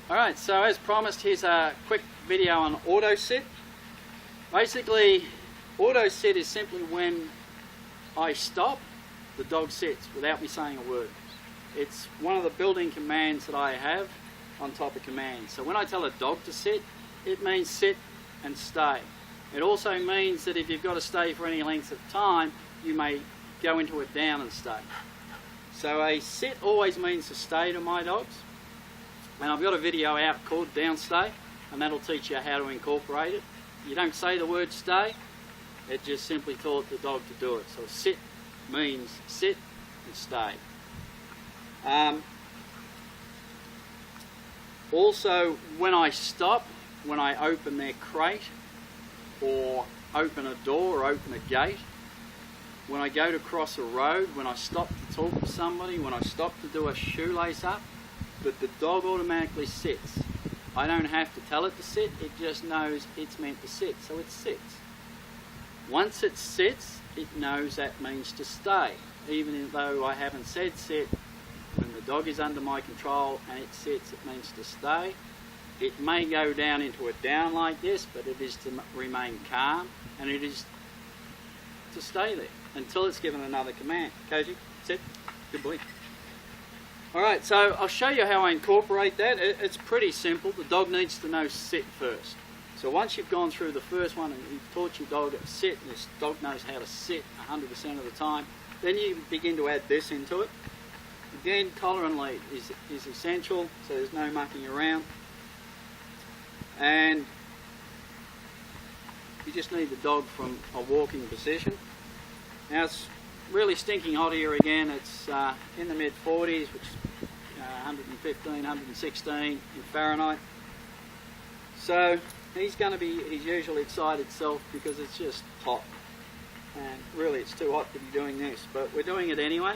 Alright, so as promised, here's a quick video on auto sit. Basically, auto sit is simply when I stop, the dog sits without me saying a word. It's one of the built-in commands that I have on top of commands. So when I tell a dog to sit, it means sit and stay. It also means that if you've got to stay for any length of time, you may go into a down and stay. So a sit always means to stay to my dogs. And I've got a video out called Down Stay, and that'll teach you how to incorporate it. You don't say the word stay, it just simply taught the dog to do it. So sit means sit and stay. Also, when I stop, when I open their crate, or open a door or open a gate, when I go to cross a road, when I stop to talk to somebody, when I stop to do a shoelace up, that the dog automatically sits. I don't have to tell it to sit, it just knows it's meant to sit, so it sits. Once it sits, it knows that means to stay. Even though I haven't said sit, when the dog is under my control and it sits, it means to stay. It may go down into a down like this, but it is to remain calm, and it is to stay there until it's given another command. Koji, sit, good boy. Alright, so I'll show you how I incorporate that. It's pretty simple. The dog needs to know sit first. So once you've gone through the first one and you've taught your dog to sit, and this dog knows how to sit 100% of the time, then you begin to add this into it. Again, collar and lead is essential, so there's no mucking around. And you just need the dog from a walking position. Now it's really stinking hot here again. It's in the mid-40s, which is 115, 116 in Fahrenheit. So he's usually excited self because it's just hot. And really it's too hot to be doing this, but we're doing it anyway.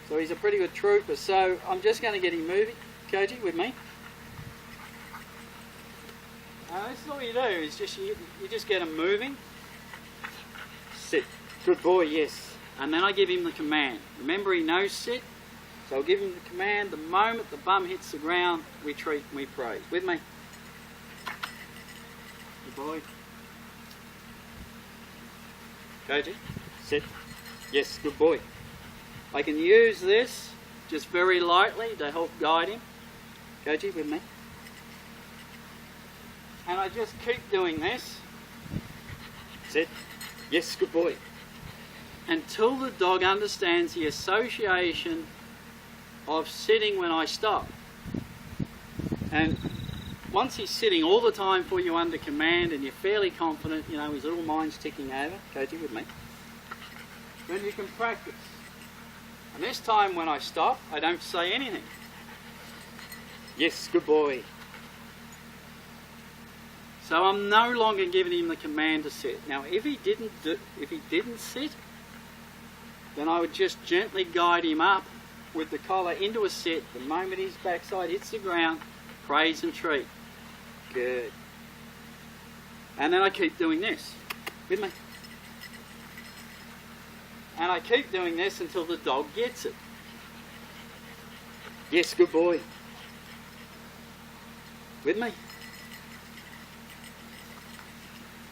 So he's a pretty good trooper. So I'm just going to get him moving. Koji, with me. This is all you do, is just you just get him moving. Sit. Good boy, yes. And then I give him the command. Remember, he knows sit, so I'll give him the command. The moment the bum hits the ground, we treat and we praise. With me. Good boy. Koji, sit. Yes, good boy. I can use this just very lightly to help guide him. Koji, with me. And I just keep doing this. Sit. Yes, good boy. Until the dog understands the association of sitting when I stop. And once he's sitting all the time for you under command and you're fairly confident, you know, his little mind's ticking over, Koji, with me, then you can practice. And this time when I stop, I don't say anything. Yes, good boy. So I'm no longer giving him the command to sit. Now if he didn't sit, then I would just gently guide him up with the collar into a sit. The moment his backside hits the ground, praise and treat. Good. And then I keep doing this. With me. And I keep doing this until the dog gets it. Yes, good boy. With me.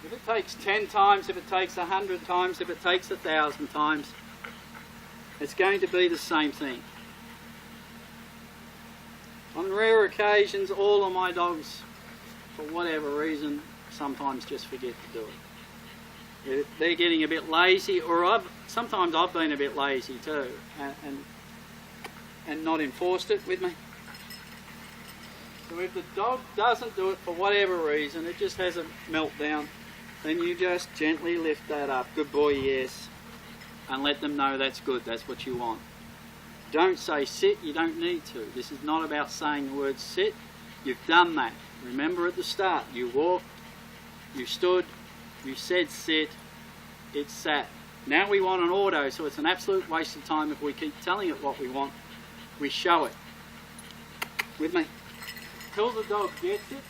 If it takes 10 times, if it takes 100 times, if it takes 1,000 times, it's going to be the same thing. On rare occasions, all of my dogs, for whatever reason, sometimes just forget to do it. If they're getting a bit lazy, or sometimes I've been a bit lazy too, and not enforced it. With me. So if the dog doesn't do it for whatever reason, it just has a meltdown, then you just gently lift that up. Good boy, yes. And let them know that's good, that's what you want. Don't say sit, you don't need to. This is not about saying the word sit. You've done that. Remember at the start, you walked, you stood, you said sit, it sat. Now we want an auto, so it's an absolute waste of time if we keep telling it what we want. We show it. With me. Till the dog gets it.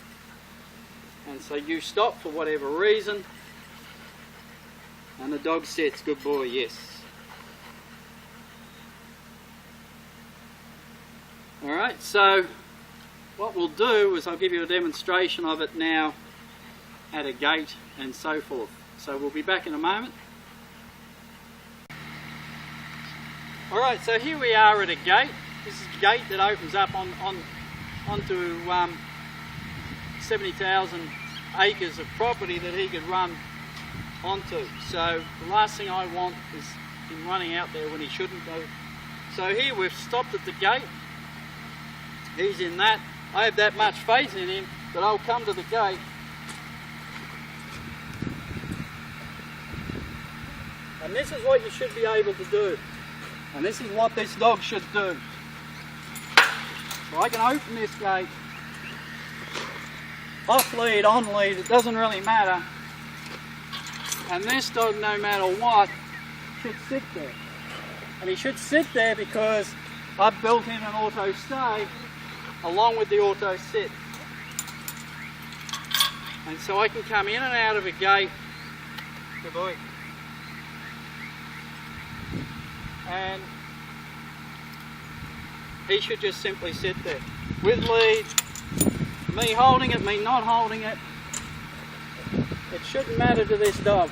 And so you stop for whatever reason. And the dog sits. Good boy, yes. Alright, so what we'll do is I'll give you a demonstration of it now at a gate and so forth. So we'll be back in a moment. Alright, so here we are at a gate. This is a gate that opens up onto 70,000 acres of property that he could run onto. So the last thing I want is him running out there when he shouldn't go. So here we've stopped at the gate. He's in that. I have that much faith in him that I'll come to the gate and this is what you should be able to do. And this is what this dog should do. So I can open this gate, off lead, on lead, it doesn't really matter. And this dog, no matter what, should sit there. And he should sit there because I've built in an auto stay along with the auto sit. And so I can come in and out of a gate. Good boy. And he should just simply sit there with lead, me holding it, me not holding it. It shouldn't matter to this dog.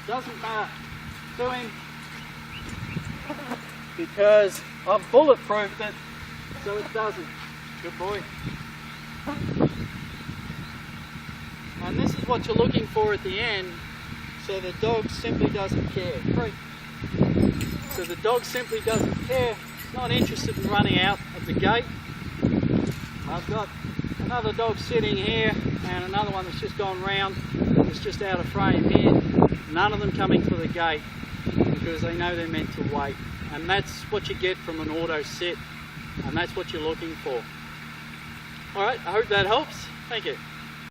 Doesn't matter to him because I've bulletproofed it so it doesn't. Good boy. And this is what you're looking for at the end. So the dog simply doesn't care. So the dog simply doesn't care. He's not interested in running out of the gate. I've got another dog sitting here and another one that's just gone round. It's just out of frame here. None of them coming for the gate because they know they're meant to wait. And that's what you get from an auto sit. And that's what you're looking for. Alright, I hope that helps. Thank you.